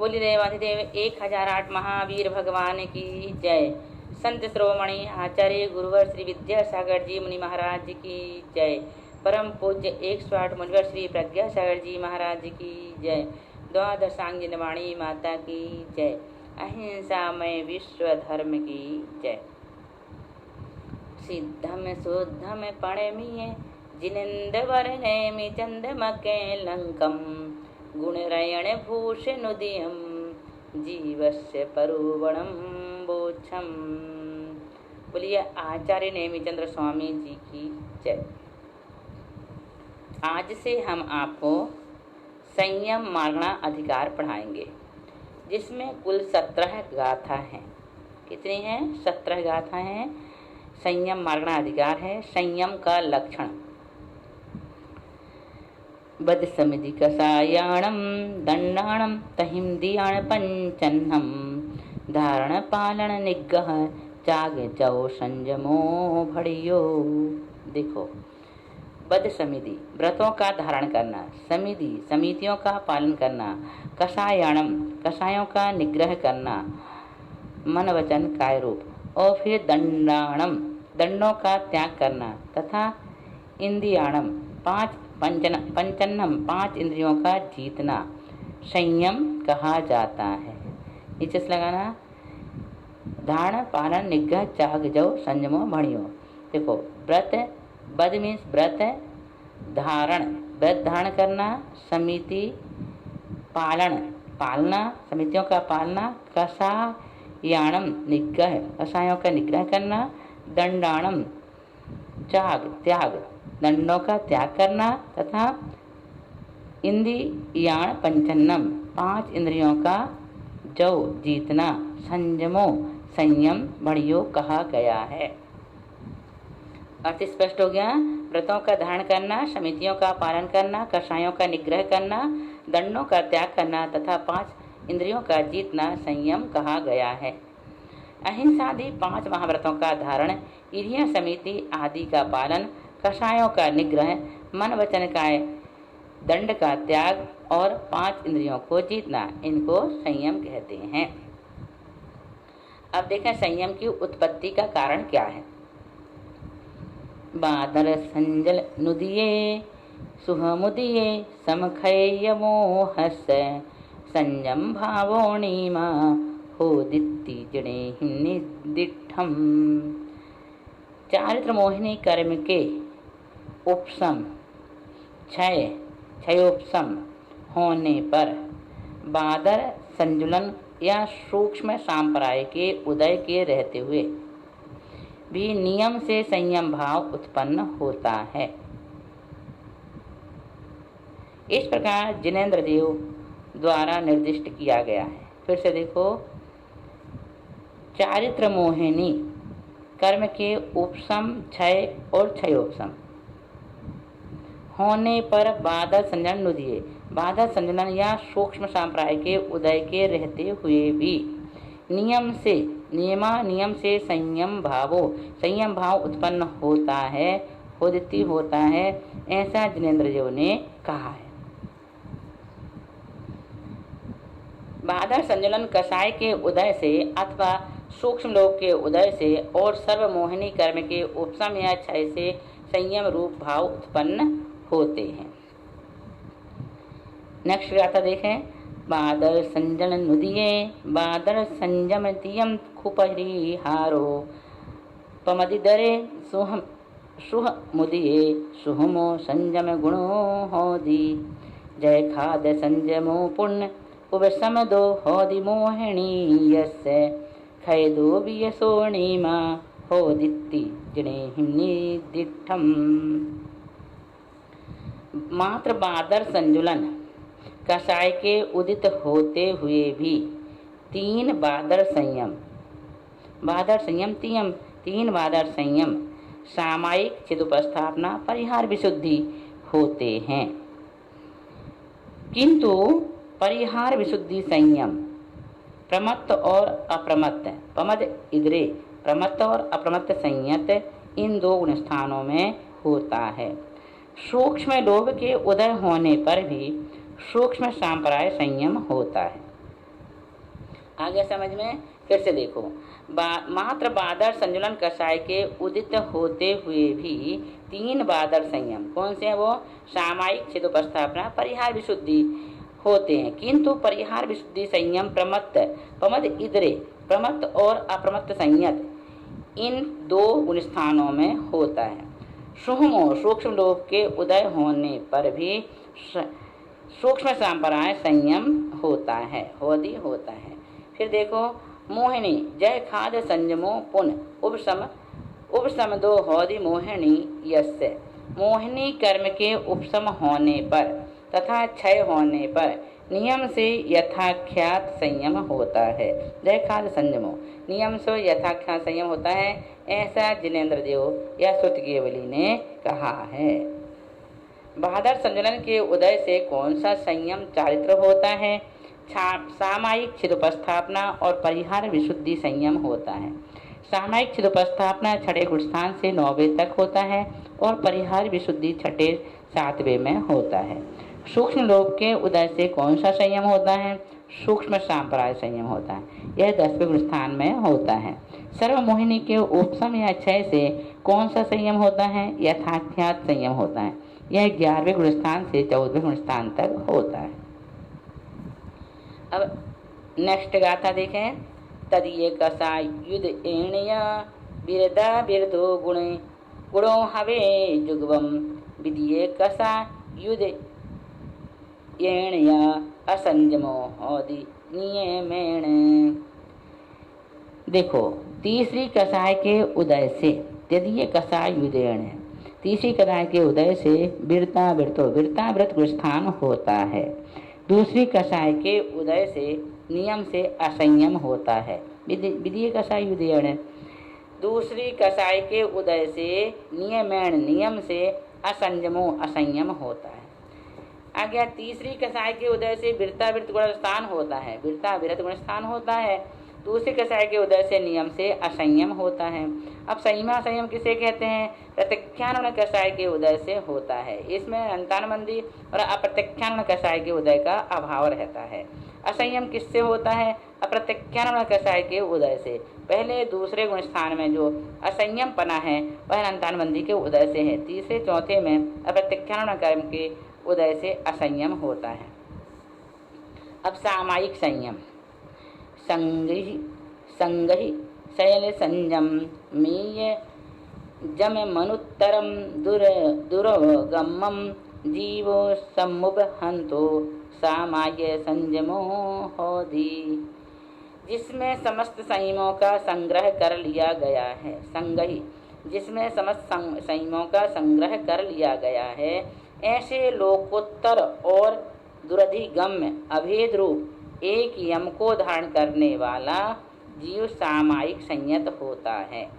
बोली देवाधिदेव 1008 महावीर भगवान की जय। संत श्रोमणी आचार्य गुरुवर श्री विद्यासागर जी मुनि महाराज की जय। परम पूज्य 108 मुनिवर श्री प्रज्ञासागर जी महाराज की जय। द्वादशांगिन वाणी माता की जय। अहिंसामय विश्व धर्म की जय। सिद्धम शुद्धम पणमीय जिनेन्द्र वर्णेमि चंद्रमके लंकम गुणरयण भूषणुदयं जीवस्य परुवणं बोच्छम। बोलिए आचार्य नेमिचंद्र स्वामी जी की जय। आज से हम आपको संयम मार्गणा अधिकार पढ़ाएंगे, जिसमें कुल 17 गाथा हैं। कितनी हैं? 17 गाथा हैं। संयम मार्गणा अधिकार है। संयम का लक्षण: बद समिधि कसायाणम दंडाणम तहिमदियाण पंचन्नम धारण पालन निग्रह चाग जौ संयमो भड़ियो। देखो, बद समिधि व्रतों का धारण करना, समिधि समितियों का पालन करना, कसायाणम कसायों का निग्रह करना, मन वचन काय रूप, और फिर दंडाणम दंडों का त्याग करना, तथा इंद्रियाणम पंचन्नम 5 इंद्रियों का जीतना संयम कहा जाता है। नीचे से लगाना, धारण पालन निग्रह चाग जौ संयमो भणियो। देखो, व्रत, बद मीन्स व्रत, धारण व्रत धारण करना, समिति पालन पालना समितियों का पालना, कसायाणम निग्रह कसायों का निग्रह करना, दंडाणम त्याग दंडों का त्याग करना, तथा इंद्रियाण पंचन्नम 5 इंद्रियों का जौ जीतना संयमो संयम बढ़ियो कहा गया है। अर्थ स्पष्ट हो गया। व्रतों का धारण करना, समितियों का पालन करना, कषायों का निग्रह करना, दंडों का त्याग करना तथा 5 इंद्रियों का जीतना संयम कहा गया है। अहिंसादि 5 महाव्रतों का धारण, इंद्रिय समिति आदि का पालन, कषायों का निग्रह, मन वचन काय दंड का त्याग और 5 इंद्रियों को जीतना, इनको संयम कहते हैं। अब देखें संयम की उत्पत्ति का कारण क्या है। बादर संजल नुदिये सुहमुदिये समखय मोहस संयम भावोणीमा होदित्ति जड़े निदिठम। चारित्र मोहिनी कर्म के उपशम क्षयोपशम होने पर बादर संजुलन या सूक्ष्म सांप्राय के उदय के रहते हुए भी नियम से संयम भाव उत्पन्न होता है। इस प्रकार जिनेन्द्र देव द्वारा निर्दिष्ट किया गया है। फिर से देखो, चारित्र मोहिनी कर्म के उपशम क्षय और क्षयोपशम होने पर बादल संजन नुदिये बादल संजलन या सूक्ष्म संप्राय के उदय के रहते हुए भी नियम से संयम भाव उत्पन्न होता है, होदिति होता है, ऐसा जिनेन्द्र देव ने कहा है। बादल संजलन कषाय के उदय से अथवा सूक्ष्म लोक के उदय से और सर्वमोहिनी कर्म के उपशम या क्षय से संयम रूप भाव उत्पन्न होते हैं। नेक्स्ट गाथा देखें। बादल संजन नुदिये बादल संजम तियम खुपरिहारो पमदि दरे सुह मुदिये सुहमो संजम गुणो होदी जय खाद संजमो पुण्य उपशम दो होदि मोहिणी यस्य खैदो वियसोणीमा होदित्ति जने निदिठम। मात्र बादर संजुलन कषाय के उदित होते हुए भी 3 बादर संयम तीन बादर संयम सामायिक चिदुपस्थापना परिहार विशुद्धि होते हैं, किंतु परिहार विशुद्धि संयम प्रमत्त और अप्रमत्त पमद इधरे प्रमत्त और अप्रमत्त संयत इन 2 गुण स्थानों में होता है। सूक्ष्म लोभ के उदय होने पर भी सूक्ष्म सांप्राय संयम होता है। आगे समझ में फिर से देखो। मात्र बादर संजुलन कषाय के उदित होते हुए भी 3 बादर संयम कौन से हैं? वो सामायिक, छिदोपस्थापना, परिहार विशुद्धि होते हैं, किंतु परिहार विशुद्धि संयम प्रमत्त, प्रमद इधरे, प्रमत्त और अप्रमत्त संयत इन 2 गुणस्थानों में होता है। सूक्ष्म सूक्ष्म लोक के उदय होने पर भी सूक्ष्म संपराय संयम होता है, होता है। फिर देखो, मोहिनी जय खाद संयमो पुन उपशम दो होदी मोहिनी यस्य। मोहिनी कर्म के उपशम होने पर तथा क्षय होने पर नियम से यथाख्यात संयम होता है। जय खाद संयमो, नियम से यथाख्यात संयम होता है, ऐसा जिनेन्द्र देव या श्रुतकेवली ने कहा है। बादर संजुलन के उदय से कौन सा संयम चारित्र होता है? सामायिक, छिदोपस्थापना और परिहार विशुद्धि संयम होता है। सामायिक छिदोपस्थापना 6ठे गुणस्थान से 9वें तक होता है और परिहार विशुद्धि 6ठे 7वें में होता है। सूक्ष्म लोक के उदय से कौन सा संयम होता है? सूक्ष्म सांपराय संयम होता है, यह 10वें गुणस्थान में होता है। सर्वमोहिनी के उपशम या क्षय से कौन सा संयम होता है? यथाख्यात संयम होता है, यह 11वें गुणस्थान से 14वें गुणस्थान तक होता है। अब नेक्स्ट गाथा देखें। तदीय कसा युद्ध एणया बिरदा बिरदो गुणो हवे जुगवम विदीय कसा युद्ध एणया असंजमो होदी नियमेण। देखो, तीसरी कसाय के उदय से, तदीय कसाय युद्धेण, तीसरी कसाय के उदय से बिरता व्रत गुणस्थान होता है। दूसरी कसाय के उदय से नियम से असंयम होता है। विधीय कसाय युद्धेण, दूसरी कसाय के उदय से नियमेण, नियम से असंयम होता है। आ गया तीसरी कसाय के उदय से बिरता व्रत गुणस्थान होता है, बिरता व्रत गुणस्थान होता है। दूसरे कसाय के उदय से नियम से असंयम होता है। अब संयमा संयम किसे कहते हैं? प्रत्यक्षानुण कसाय के उदय से होता है, इसमें अंतानुबंधी और अप्रत्यक्षानुण कसाय के उदय का अभाव रहता है। असंयम किससे होता है? अप्रत्यक्षानुण कसाय के उदय से। पहले दूसरे गुणस्थान में जो असंयम पना है वह अंतानुबंधी के उदय से है, तीसरे चौथे में अप्रत्यक्षानुण कर्म के उदय से असंयम होता है। अब सामायिक संयम, संगहि शैल संयम मीय जम मनुत्तरम दुर्गमम जीवो सम्मुपहंतो सामाय संयमो होधि, जिसमें समस्त संयमों का संग्रह कर लिया गया है। संगहि, जिसमें समस्त संयमों का संग्रह कर लिया गया है, ऐसे लोकोत्तर और दुरधिगम्य अभेद रूप एक यम को धारण करने वाला जीव सामायिक संयत होता है।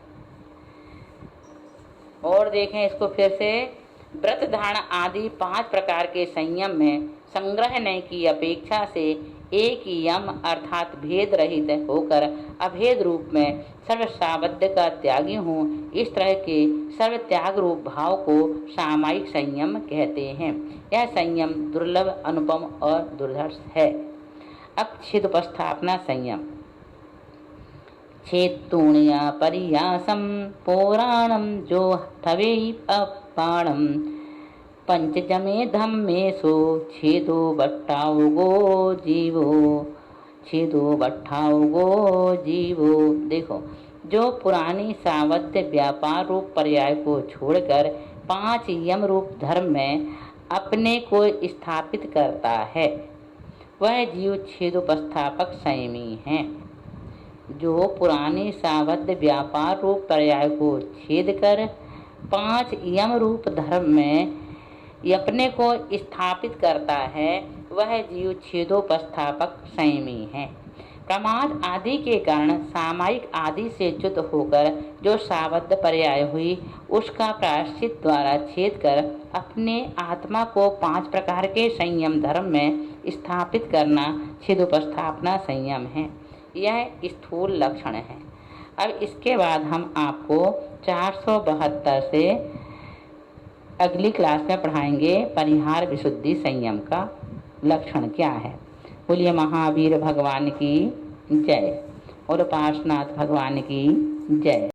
और देखें इसको फिर से, व्रत धारण आदि 5 प्रकार के संयम में संग्रहण की अपेक्षा से एक यम अर्थात भेद रहित होकर अभेद रूप में सर्व सावध्य का त्यागी हूँ, इस तरह के सर्व त्याग रूप भाव को सामायिक संयम कहते हैं। यह संयम दुर्लभ, अनुपम और दुर्धर्ष है। अब छिदोपस्थापना संयम। छेत्तूणया परियासम पौराणम जो थवे अपाणम पंचजमे धम्मेशो छेदो बट्टाओगो जीवो। देखो, जो पुरानी सावध्य व्यापार रूप पर्याय को छोड़कर 5 यम रूप धर्म में अपने को स्थापित करता है, वह जीव छेदोपस्थापक संयमी है। जो पुरानी सावध्य व्यापार रूप पर्याय को छेद कर 5 यम रूप धर्म में अपने को स्थापित करता है, वह जीव छेदोपस्थापक संयमी है। प्रमाद आदि के कारण सामायिक आदि से च्युत होकर जो सावध्य पर्याय हुई, उसका प्रायश्चित द्वारा छेद कर अपने आत्मा को 5 प्रकार के संयम धर्म में स्थापित करना छेदोपस्थापना संयम है। यह स्थूल लक्षण है। अब इसके बाद हम आपको 472 से अगली क्लास में पढ़ाएंगे परिहार विशुद्धि संयम का लक्षण क्या है। बोलिए महावीर भगवान की जय। और पार्श्वनाथ भगवान की जय।